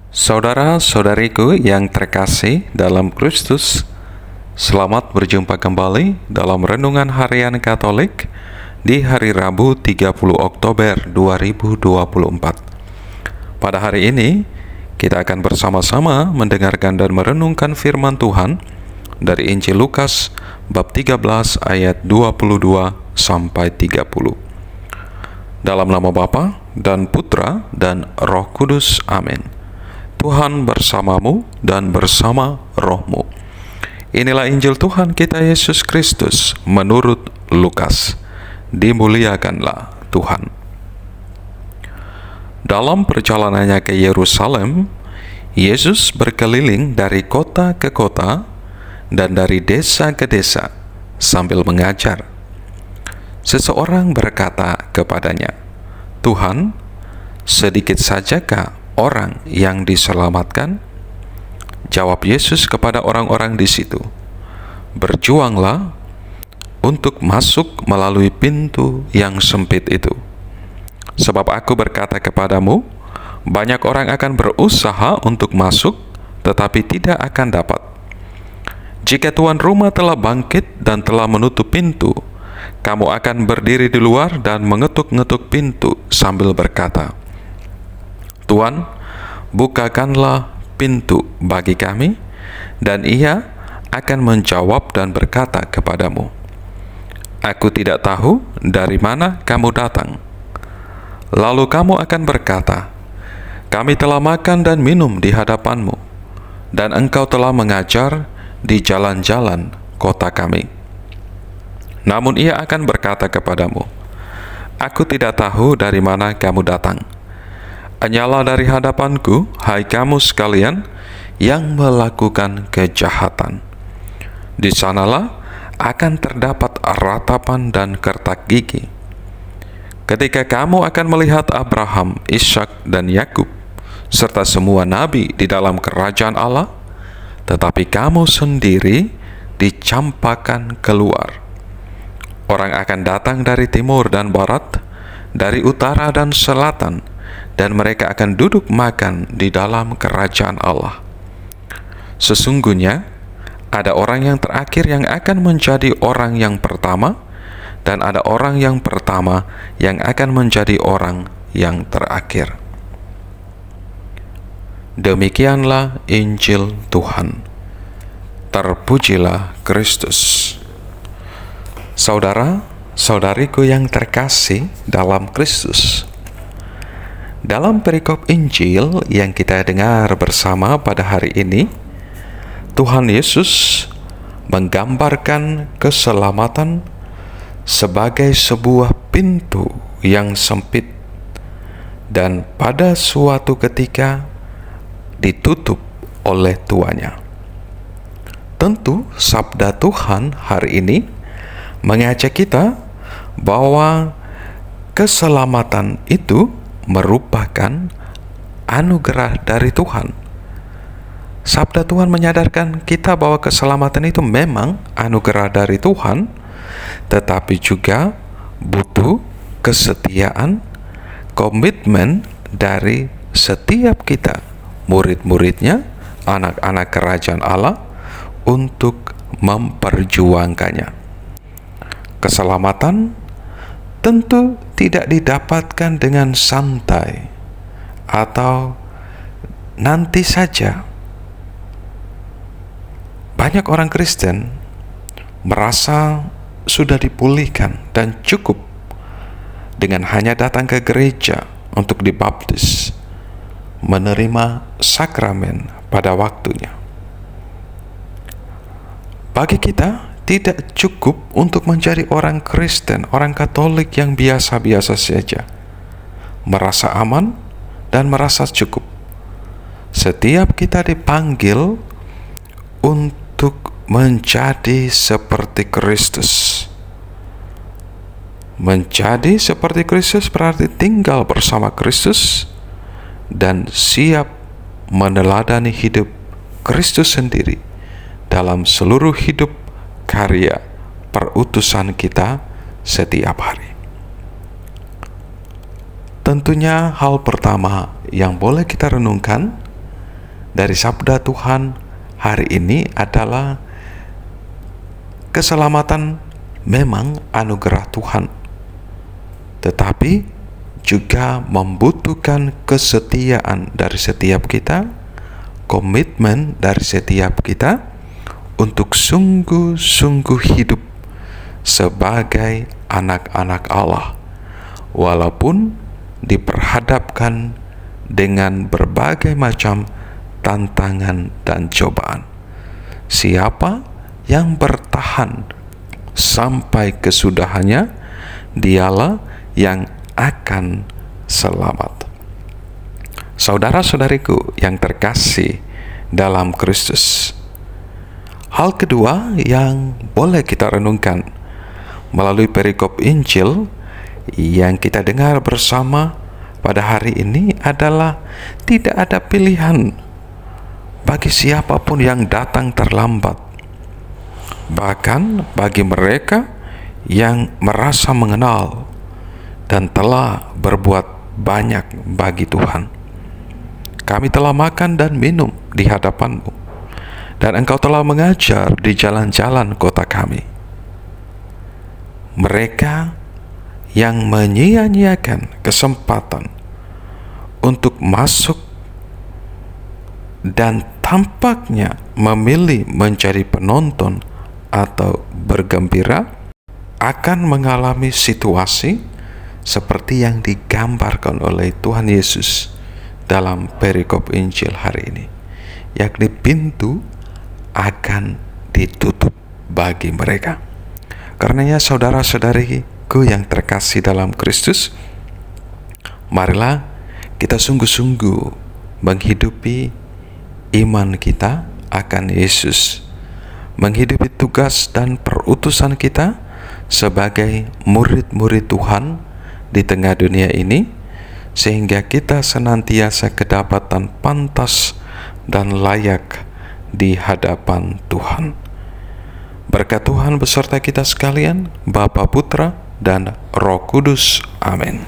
Saudara-saudariku yang terkasih dalam Kristus, selamat berjumpa kembali dalam Renungan Harian Katolik di hari Rabu 30 Oktober 2024. Pada hari ini, kita akan bersama-sama mendengarkan dan merenungkan firman Tuhan dari Injil Lukas bab 13 ayat 22 sampai 30. Dalam nama Bapa dan Putra dan Roh Kudus. Amin. Tuhan bersamamu dan bersama rohmu. Inilah Injil Tuhan kita Yesus Kristus menurut Lukas. Dimuliakanlah Tuhan. Dalam perjalanannya ke Yerusalem, Yesus berkeliling dari kota ke kota dan dari desa ke desa sambil mengajar. Seseorang berkata kepadanya, "Tuhan, sedikit sajakah orang yang diselamatkan?" Jawab Yesus kepada orang-orang di situ, "Berjuanglah untuk masuk melalui pintu yang sempit itu. Sebab aku berkata kepadamu, banyak orang akan berusaha untuk masuk, tetapi tidak akan dapat. Jika tuan rumah telah bangkit dan telah menutup pintu, kamu akan berdiri di luar dan mengetuk-ngetuk pintu sambil berkata, 'Tuan, bukakanlah pintu bagi kami,' dan Ia akan menjawab dan berkata kepadamu, 'Aku tidak tahu dari mana kamu datang.' Lalu kamu akan berkata, 'Kami telah makan dan minum di hadapanmu, dan engkau telah mengajar di jalan-jalan kota kami.' Namun Ia akan berkata kepadamu, 'Aku tidak tahu dari mana kamu datang. Enyalah dari hadapanku, hai kamu sekalian yang melakukan kejahatan.' Di sanalah akan terdapat ratapan dan kertak gigi. Ketika kamu akan melihat Abraham, Ishak, dan Yakub, serta semua nabi di dalam kerajaan Allah, tetapi kamu sendiri dicampakkan keluar. Orang akan datang dari timur dan barat, dari utara dan selatan, dan mereka akan duduk makan di dalam kerajaan Allah. Sesungguhnya ada orang yang terakhir yang akan menjadi orang yang pertama, dan ada orang yang pertama yang akan menjadi orang yang terakhir." Demikianlah Injil Tuhan. Terpujilah Kristus. Saudara-saudariku yang terkasih dalam Kristus, dalam perikop Injil yang kita dengar bersama pada hari ini, Tuhan Yesus menggambarkan keselamatan sebagai sebuah pintu yang sempit dan pada suatu ketika ditutup oleh tuannya. Tentu sabda Tuhan hari ini mengajak kita bahwa keselamatan itu merupakan anugerah dari Tuhan. Sabda Tuhan menyadarkan kita bahwa keselamatan itu memang anugerah dari Tuhan, tetapi juga butuh kesetiaan, komitmen dari setiap kita, murid-muridnya, anak-anak kerajaan Allah, untuk memperjuangkannya. Keselamatan tentu tidak didapatkan dengan santai atau nanti saja. Banyak orang Kristen merasa sudah dipulihkan dan cukup dengan hanya datang ke gereja untuk dibaptis, menerima sakramen pada waktunya. Bagi kita, tidak cukup untuk menjadi orang Kristen, orang Katolik yang biasa-biasa saja, merasa aman dan merasa cukup. Setiap kita dipanggil untuk menjadi seperti Kristus. Menjadi seperti Kristus berarti tinggal bersama Kristus dan siap meneladani hidup Kristus sendiri dalam seluruh hidup karya perutusan kita setiap hari. Tentunya hal pertama yang boleh kita renungkan dari sabda Tuhan hari ini adalah keselamatan memang anugerah Tuhan, tetapi juga membutuhkan kesetiaan dari setiap kita, komitmen dari setiap kita untuk sungguh-sungguh hidup sebagai anak-anak Allah, walaupun diperhadapkan dengan berbagai macam tantangan dan cobaan. Siapa yang bertahan sampai kesudahannya, dialah yang akan selamat. Saudara-saudariku yang terkasih dalam Kristus, hal kedua yang boleh kita renungkan melalui perikop Injil yang kita dengar bersama pada hari ini adalah tidak ada pilihan bagi siapapun yang datang terlambat, bahkan bagi mereka yang merasa mengenal dan telah berbuat banyak bagi Tuhan. Kami telah makan dan minum di hadapan-Mu, dan Engkau telah mengajar di jalan-jalan kota kami. Mereka yang menyia-nyiakan kesempatan untuk masuk dan tampaknya memilih menjadi penonton atau bergembira akan mengalami situasi seperti yang digambarkan oleh Tuhan Yesus dalam perikop Injil hari ini, yakni pintu akan ditutup bagi mereka. Karenanya saudara-saudariku yang terkasih dalam Kristus, marilah kita sungguh-sungguh menghidupi iman kita akan Yesus, menghidupi tugas dan perutusan kita sebagai murid-murid Tuhan di tengah dunia ini, sehingga kita senantiasa kedapatan pantas dan layak di hadapan Tuhan. Berkat Tuhan beserta kita sekalian, Bapa, Putra, dan Roh Kudus. Amin.